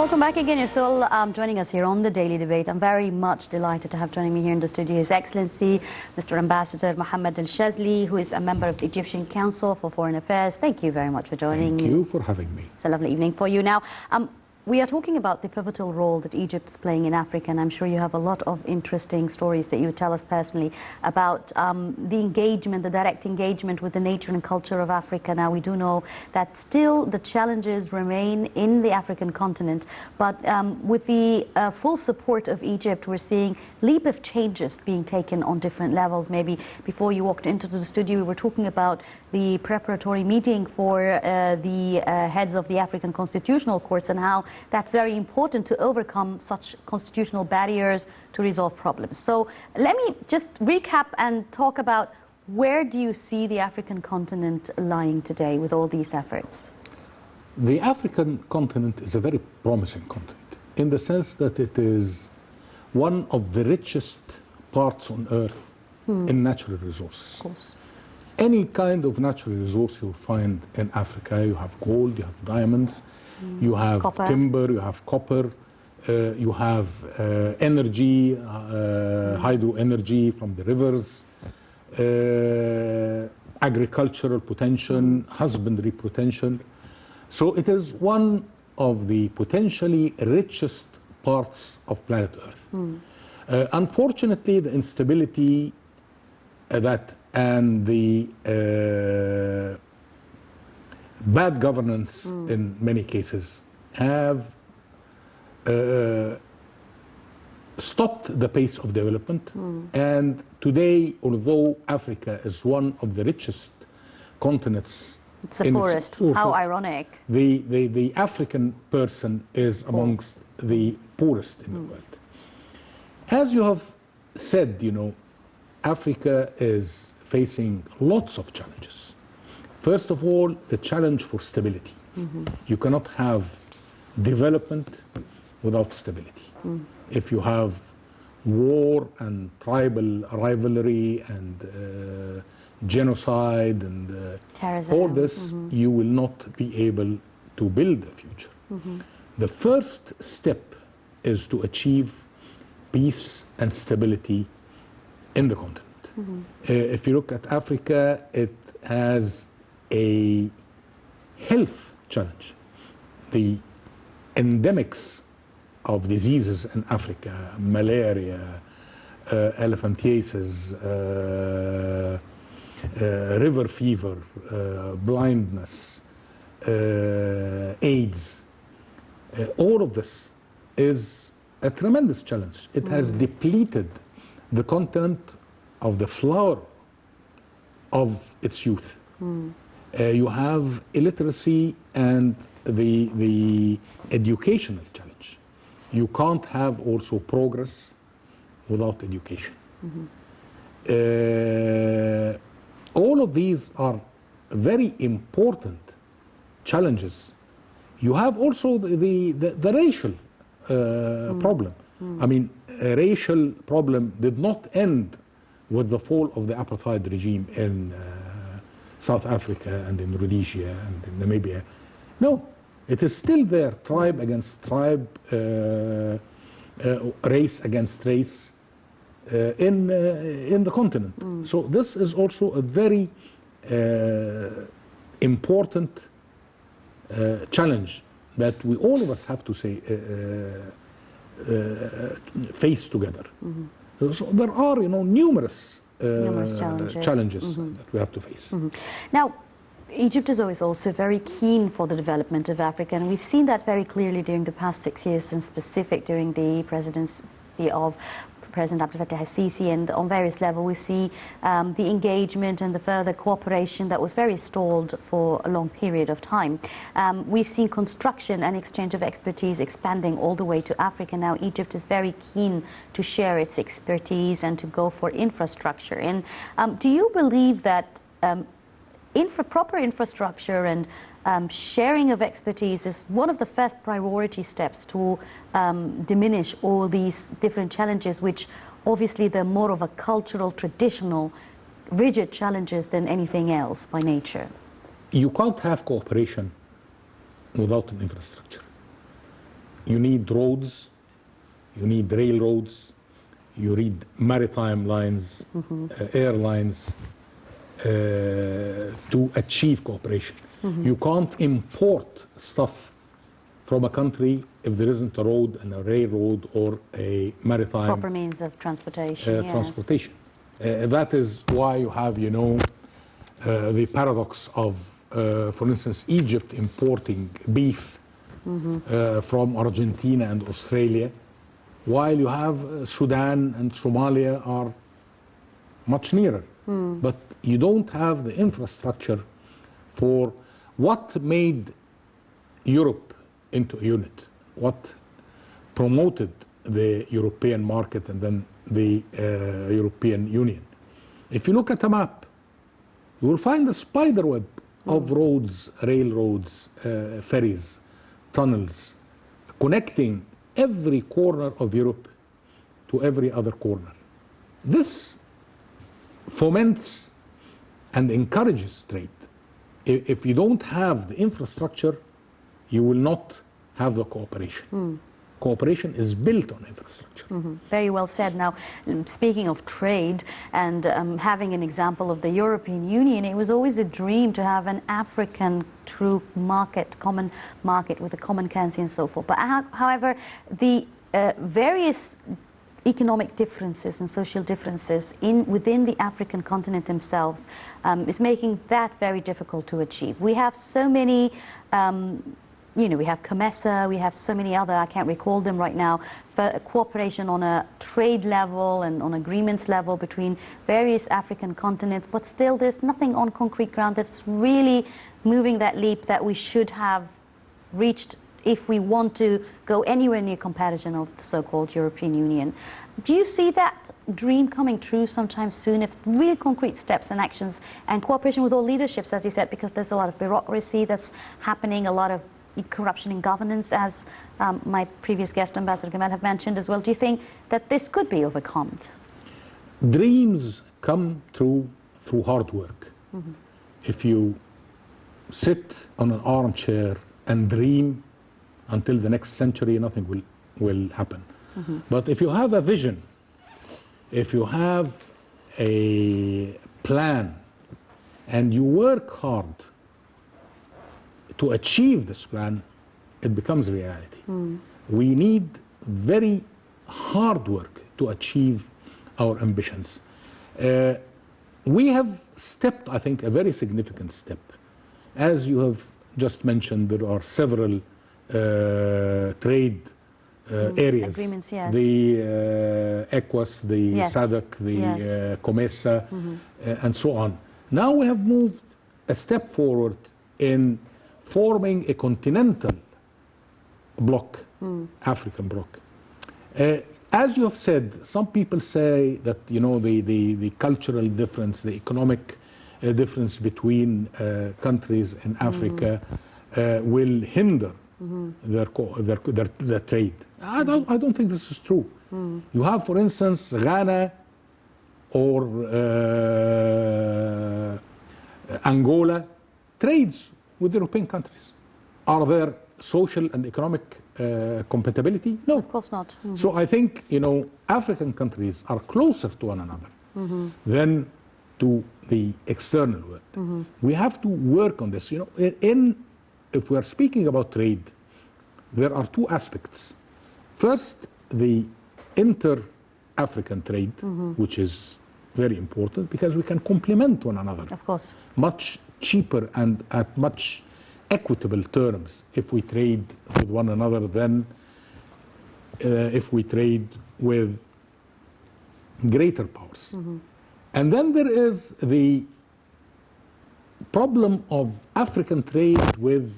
Welcome back again. You're still joining us here on the Daily Debate. I'm very much delighted to have joining me here in the studio His Excellency, Mr. Ambassador Mohamed Shazly, who is a member of the Egyptian Council for Foreign Affairs. Thank you very much for joining me. Thank you for having me. It's a lovely evening for you. Now, we are talking about the pivotal role that Egypt is playing in Africa, and I'm sure you have a lot of interesting stories that you would tell us personally about the engagement, the direct engagement with the nature and culture of Africa. Now, we do know that still the challenges remain in the African continent, but with the full support of Egypt, we're seeing leap of changes being taken on different levels. Maybe before you walked into the studio, we were talking about the preparatory meeting for the heads of the African constitutional courts and how that's very important to overcome such constitutional barriers to resolve problems. So let me just recap and talk about where do you see the African continent lying today with all these efforts? The African continent is a very promising continent in the sense that it is one of the richest parts on earth in natural resources. Of course. Any kind of natural resource you'll find in Africa. You have gold, you have diamonds, you have copper. Timber, you have copper, you have energy, hydro energy from the rivers, agricultural potential, husbandry potential. So it is one of the potentially richest parts of planet Earth. Unfortunately, the instability and the bad governance in many cases have stopped the pace of development. And today, although Africa is one of the richest continents, it's the poorest. How ironic. The African person is amongst the poorest in the world. As you have said, you know, Africa is facing lots of challenges. First of all, the challenge for stability. You cannot have development without stability. If you have war and tribal rivalry and genocide and terrorism, all this, you will not be able to build a future. The first step is to achieve peace and stability in the continent. If you look at Africa, it has a health challenge. The endemics of diseases in Africa, malaria, elephantiasis, river fever, blindness, AIDS, all of this is a tremendous challenge. It has depleted the continent of the flower of its youth. You have illiteracy and the educational challenge. You can't have also progress without education. All of these are very important challenges. You have also the racial problem. I mean, a racial problem did not end with the fall of the apartheid regime in South Africa and in Rhodesia and in Namibia. No, it is still there, tribe against tribe, race against race in the continent. So this is also a very important challenge that we all of us have to say face together. So there are, you know, numerous challenges that we have to face. Now, Egypt is always also very keen for the development of Africa, and we've seen that very clearly during the past 6 years, in specific during the presidency of President Abdel Fattah al-Sisi, and on various levels we see the engagement and the further cooperation that was very stalled for a long period of time. We've seen construction and exchange of expertise expanding all the way to Africa. Now Egypt is very keen to share its expertise and to go for infrastructure. And do you believe that proper infrastructure and sharing of expertise is one of the first priority steps to diminish all these different challenges, which obviously they're more of a cultural, traditional, rigid challenges than anything else by nature? You can't have cooperation without an infrastructure. you need roads, you need railroads, you need maritime lines, airlines to achieve cooperation. You can't import stuff from a country if there isn't a road and a railroad or a maritime Proper means of transportation. Yes. transportation. That is why you have, the paradox of, for instance, Egypt importing beef from Argentina and Australia, while you have Sudan and Somalia are much nearer. But you don't have the infrastructure for what made Europe into a unit, what promoted the European market and then the European Union. If you look at a map, you will find a spider web of roads, railroads, ferries, tunnels, connecting every corner of Europe to every other corner. This foments and encourages trade. If you don't have the infrastructure, you will not have the cooperation. Cooperation is built on infrastructure. Very well said. Now, speaking of trade and having an example of the European Union, it was always a dream to have an African true market, common market with a common currency and so forth. But however, the various economic differences and social differences within the African continent themselves is making that very difficult to achieve. We have so many we have COMESA, we have so many other, I can't recall them right now, for cooperation on a trade level and on agreements level between various African continents, but still there's nothing on concrete ground that's really moving that leap that we should have reached if we want to go anywhere near comparison of the so-called European Union. Do you see that dream coming true sometime soon, if real concrete steps and actions and cooperation with all leaderships, as you said, because there's a lot of bureaucracy that's happening, a lot of corruption in governance, as my previous guest, Ambassador Gamal, have mentioned as well. Do you think that this could be overcome? Dreams come through hard work. If you sit on an armchair and dream until the next century, nothing will happen. But if you have a vision, if you have a plan, and you work hard to achieve this plan, it becomes reality. We need very hard work to achieve our ambitions. We have stepped, I think, a very significant step. As you have just mentioned, there are several trade areas. Agreements, yes. The ECOWAS, the Yes. SADC, the Yes. COMESA, and so on. Now we have moved a step forward in forming a continental bloc, African bloc. As you have said, some people say that the cultural difference, the economic difference between countries in Africa will hinder their trade. I don't think this is true. You have, for instance, Ghana or Angola trades with European countries. Are there social and economic compatibility? No. Of course not. So I think, African countries are closer to one another than to the external world. We have to work on this. If we are speaking about trade, there are two aspects. First, the inter-African trade, which is very important because we can complement one another. Of course. Much cheaper and at much equitable terms if we trade with one another than if we trade with greater powers. And then there is the problem of African trade with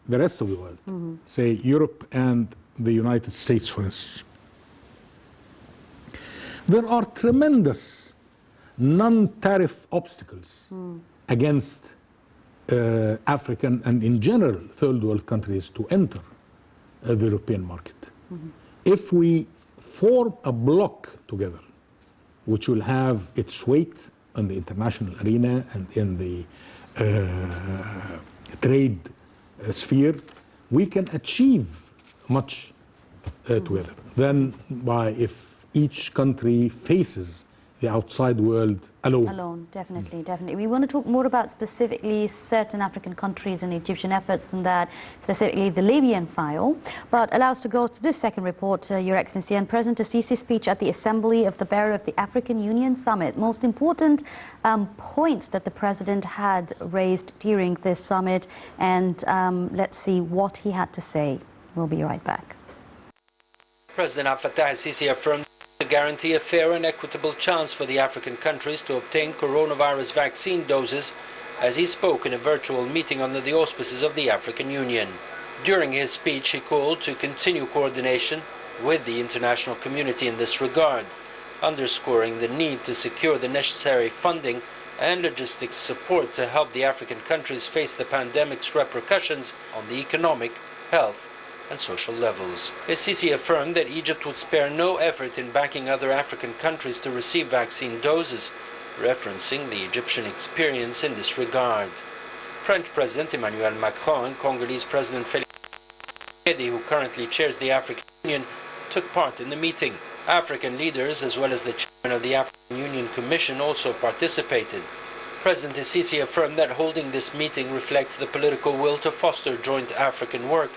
the rest of the world, say Europe and the United States, for instance. There are tremendous non-tariff obstacles against African and in general third world countries to enter the European market. If we form a bloc together, which will have its weight on the international arena and in the trade sphere, we can achieve much together than by if each country faces the outside world alone. Alone, definitely, definitely. We want to talk more about specifically certain African countries and Egyptian efforts in that, specifically the Libyan file. But allow us to go to this second report, Your Excellency, and President Sisi's speech at the Assembly of the Bearer of the African Union Summit. Most important points that the President had raised during this summit, and let's see what he had to say. We'll be right back. President Abdel Fattah al-Sisi affirmed to guarantee a fair and equitable chance for the African countries to obtain coronavirus vaccine doses as he spoke in a virtual meeting under the auspices of the African Union. During his speech, he called to continue coordination with the international community in this regard, underscoring the need to secure the necessary funding and logistics support to help the African countries face the pandemic's repercussions on the economic, health, and social levels. Sisi affirmed that Egypt would spare no effort in backing other African countries to receive vaccine doses, referencing the Egyptian experience in this regard. French President Emmanuel Macron and Congolese President Félix Tshisekedi, who currently chairs the African Union, took part in the meeting. African leaders, as well as the chairman of the African Union Commission, also participated. President Sisi affirmed that holding this meeting reflects the political will to foster joint African work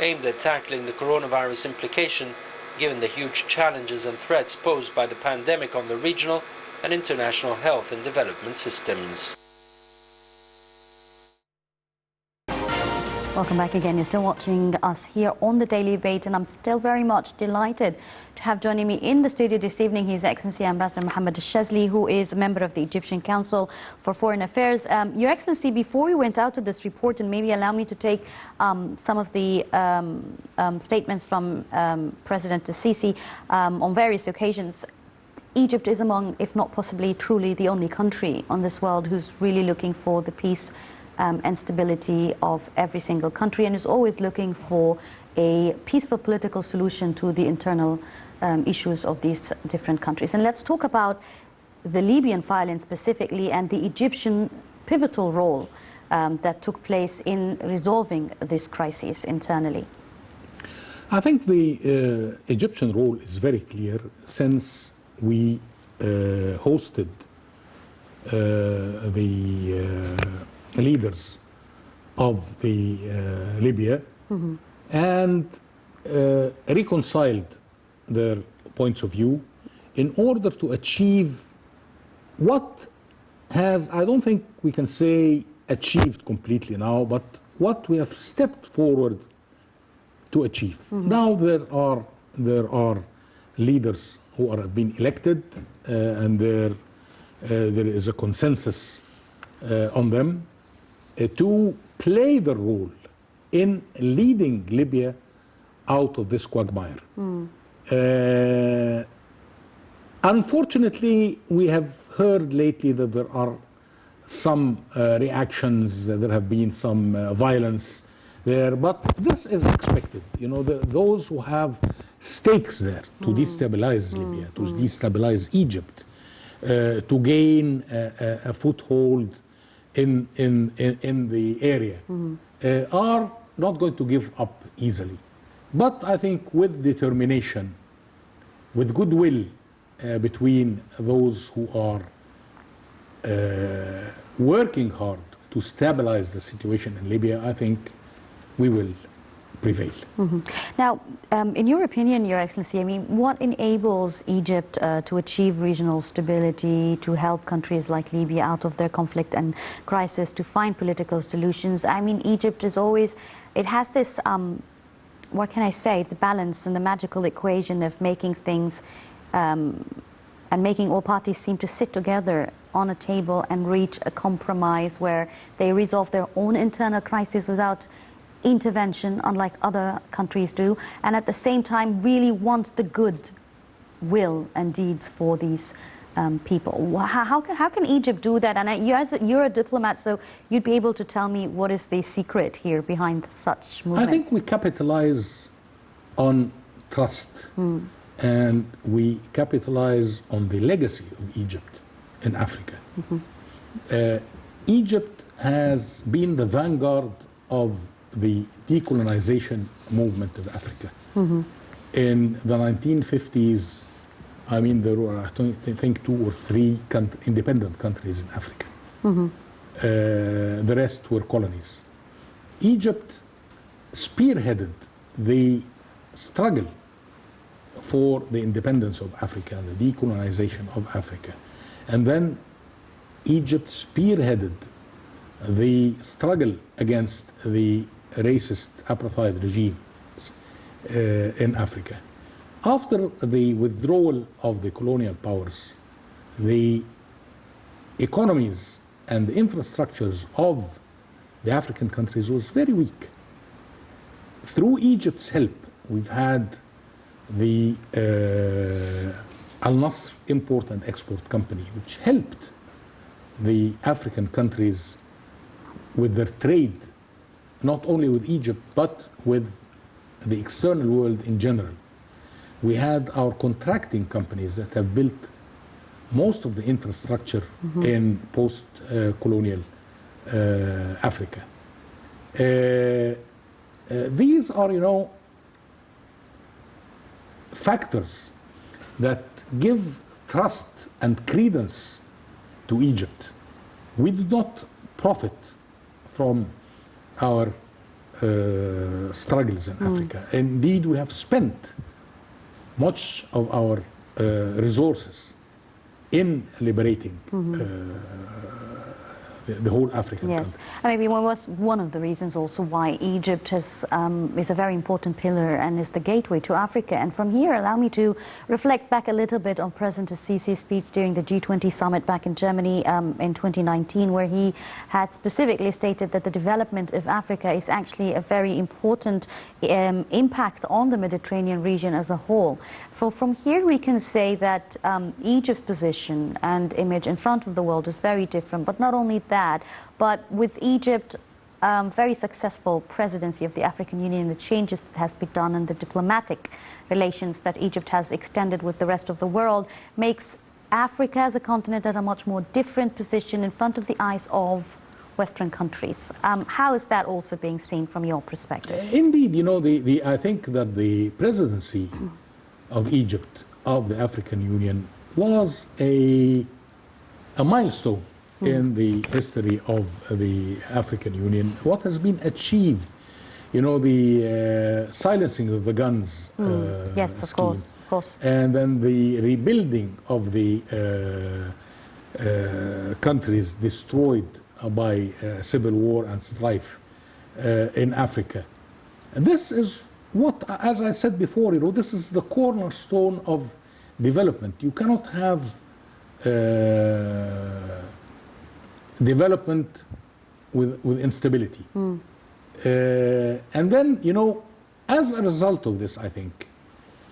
aimed at tackling the coronavirus implication, given the huge challenges and threats posed by the pandemic on the regional and international health and development systems. Welcome back again. You're still watching us here on the Daily Debate, and I'm still very much delighted to have joining me in the studio this evening His Excellency Ambassador Mohamed Shazly, who is a member of the Egyptian Council for Foreign Affairs. Your Excellency, before we went out to this report, and maybe allow me to take some of the statements from President Sisi on various occasions, Egypt is among, if not possibly truly, the only country on this world who's really looking for the peace and stability of every single country, and is always looking for a peaceful political solution to the internal issues of these different countries. And let's talk about the Libyan file in specifically, and the Egyptian pivotal role that took place in resolving this crisis internally. I think the Egyptian role is very clear since we hosted the leaders of the Libya and reconciled their points of view in order to achieve what has, I don't think we can say achieved completely now, but what we have stepped forward to achieve. Now there are leaders who are being elected and there is a consensus on them to play the role in leading Libya out of this quagmire. Unfortunately, we have heard lately that there are some reactions, there have been some violence there, but this is expected. You know, those who have stakes there to destabilize Libya, to destabilize Egypt, to gain a foothold in the area, are not going to give up easily. But I think with determination, with goodwill between those who are working hard to stabilize the situation in Libya, I think we will prevail. Now, in your opinion, Your Excellency, I mean, what enables Egypt to achieve regional stability, to help countries like Libya out of their conflict and crisis, to find political solutions? I mean, Egypt is always, it has this, what can I say, the balance and the magical equation of making things and making all parties seem to sit together on a table and reach a compromise where they resolve their own internal crisis without intervention, unlike other countries do, and at the same time really wants the good will and deeds for these people. How can Egypt do that? And you're a diplomat, so you'd be able to tell me what is the secret here behind such movements. I think we capitalize on trust, and we capitalize on the legacy of Egypt in Africa. Egypt has been the vanguard of the decolonization movement of Africa. in the 1950s, I mean, there were, I think, 2 or 3 independent countries in Africa. The rest were colonies. Egypt spearheaded the struggle for the independence of Africa, the decolonization of Africa. And then Egypt spearheaded the struggle against the racist apartheid regime in Africa. After the withdrawal of the colonial powers, the economies and the infrastructures of the African countries was very weak. Through Egypt's help, we've had the Al Nasr Import and Export Company, which helped the African countries with their trade, not only with Egypt, but with the external world in general. We had our contracting companies that have built most of the infrastructure in post-colonial Africa. These are, factors that give trust and credence to Egypt. We do not profit from our struggles in Africa. Indeed, we have spent much of our resources in liberating the whole African yes. country. And maybe was one of the reasons also why Egypt is a very important pillar and is the gateway to Africa. And from here, allow me to reflect back a little bit on President Sisi's speech during the G20 summit back in Germany in 2019, where he had specifically stated that the development of Africa is actually a very important impact on the Mediterranean region as a whole. From here, we can say that Egypt's position and image in front of the world is very different, but not only that, but with Egypt, very successful presidency of the African Union and the changes that has been done and the diplomatic relations that Egypt has extended with the rest of the world makes Africa as a continent at a much more different position in front of the eyes of Western countries. How is that also being seen from your perspective? Indeed, I think that the presidency of Egypt of the African Union was a milestone in the history of the African Union. What has been achieved, the silencing of the guns yes, of scheme, course, and then the rebuilding of the countries destroyed by civil war and strife in Africa. And this is what, as I said before, this is the cornerstone of development. You cannot have development with instability. And then, as a result of this, I think,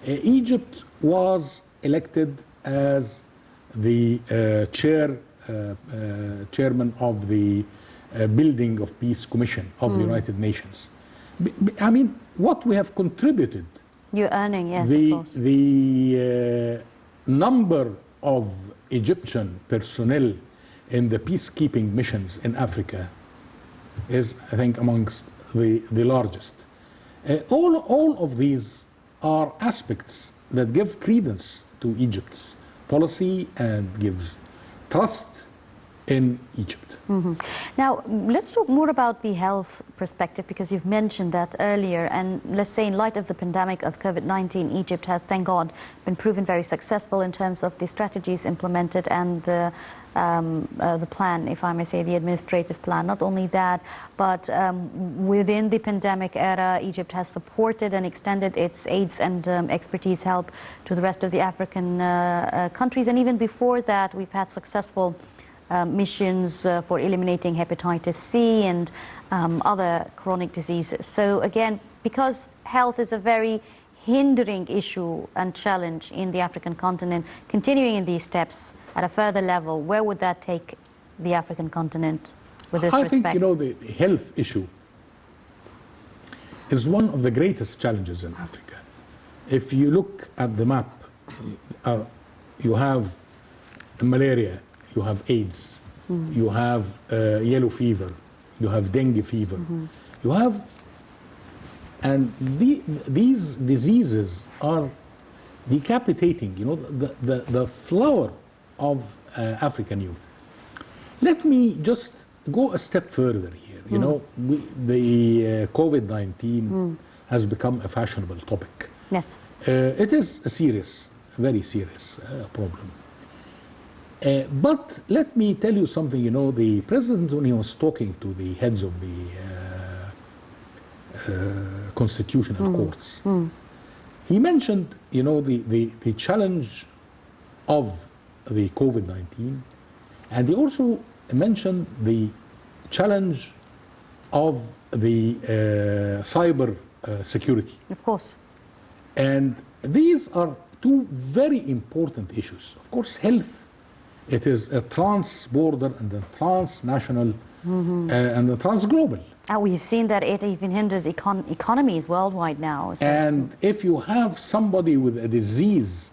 Egypt was elected as the chairman of the Building of Peace Commission of the United Nations. I mean, what we have contributed. You're earning, yes, of course. The number of Egyptian personnel in the peacekeeping missions in Africa is, I think, amongst the largest. All of these are aspects that give credence to Egypt's policy and gives trust in Egypt. Now, let's talk more about the health perspective, because you've mentioned that earlier. And let's say in light of the pandemic of COVID-19, Egypt has, thank God, been proven very successful in terms of the strategies implemented and the plan, if I may say, the administrative plan. Not only that, but within the pandemic era, Egypt has supported and extended its aids and expertise help to the rest of the African countries. And even before that, we've had successful missions for eliminating hepatitis C and other chronic diseases. So again, because health is a very hindering issue and challenge in the African continent, continuing in these steps at a further level, where would that take the African continent with this respect? I think, the health issue is one of the greatest challenges in Africa. If you look at the map, you have malaria, you have AIDS, you have yellow fever, you have dengue fever, you have And these diseases are decapitating, you know, the flower of African youth. Let me just go a step further here. You know, the COVID-19 has become a fashionable topic. Yes. It is a serious, very serious problem. But let me tell you something, you know, the president, when he was talking to the heads of the constitutional courts, he mentioned, you know, the challenge of the COVID-19, and he also mentioned the challenge of the cyber security. Of course. And these are two very important issues. Of course, health, it is a trans-border and a transnational and a trans-global. We've seen that it even hinders economies worldwide now. So And if you have somebody with a disease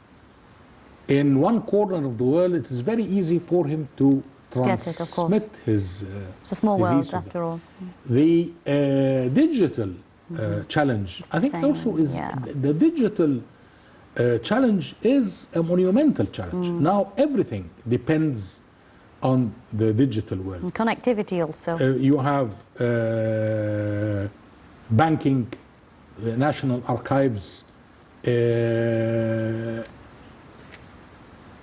in one corner of the world, it is very easy for him to transmit his it's a small disease world, after all. The digital challenge, I think same, also is the digital challenge is a monumental challenge. Now everything depends on the digital world. And connectivity also. You have banking, national archives,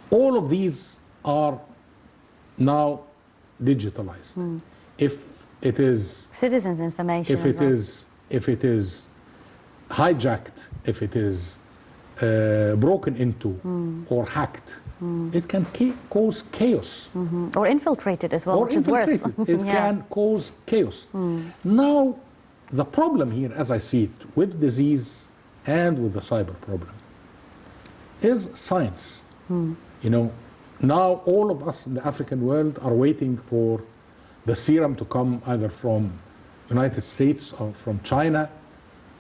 all of these are now digitalized. If it is Citizens' information. if it is hijacked, if it is broken into or hacked, it can cause chaos. Or infiltrated as well, Or which is worse. infiltrated. It can cause chaos. Now, the problem here, as I see it, with disease and with the cyber problem, is science. You know, now all of us in the African world are waiting for the serum to come either from United States or from China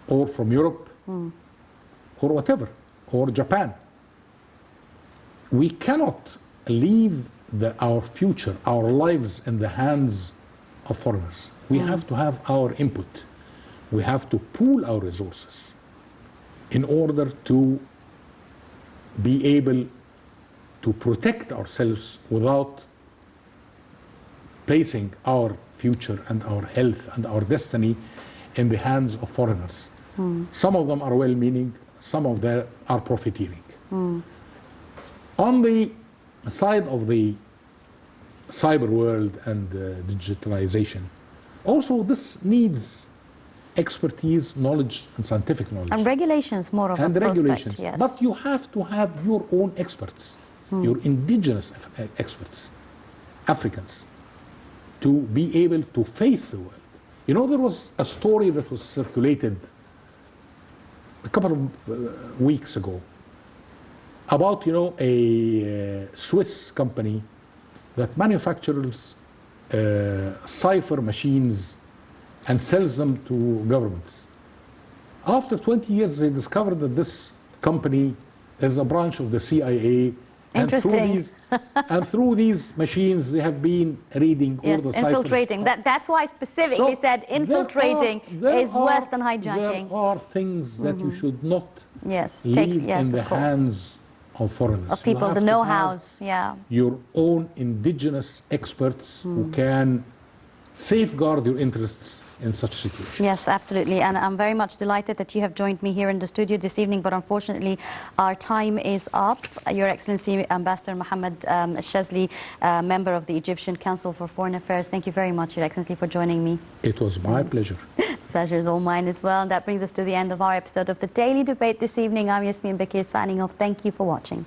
or from Europe or whatever, or Japan. We cannot leave our future, our lives in the hands of foreigners. We have to have our input. We have to pool our resources in order to be able to protect ourselves without placing our future and our health and our destiny in the hands of foreigners. Some of them are well-meaning, some of them are profiteering. On the side of the cyber world and digitalization, also this needs expertise, knowledge, and scientific knowledge. And regulations, more of and a prospect, regulations. yes. But you have to have your own experts, your indigenous experts, Africans, to be able to face the world. You know, there was a story that was circulated a couple of weeks ago about, you know, a Swiss company that manufactures cipher machines and sells them to governments. After 20 years, they discovered that this company is a branch of the CIA. Interesting. And through these machines, they have been reading all the ciphers. Infiltrating. That's why I specifically said infiltrating is worse than hijacking. There are things that you should not leave in the hands of foreigners. Of people, the know-hows, your own indigenous experts who can safeguard your interests in such situations. Yes, absolutely. And I'm very much delighted that you have joined me here in the studio this evening, but unfortunately our time is up. Your Excellency Ambassador Mohamed Shazly, member of the Egyptian Council for Foreign Affairs, thank you very much, Your Excellency, for joining me. It was my pleasure. Pleasure is all mine as well. And that brings us to the end of our episode of The Daily Debate this evening. I'm Yasmin Bakir signing off. Thank you for watching.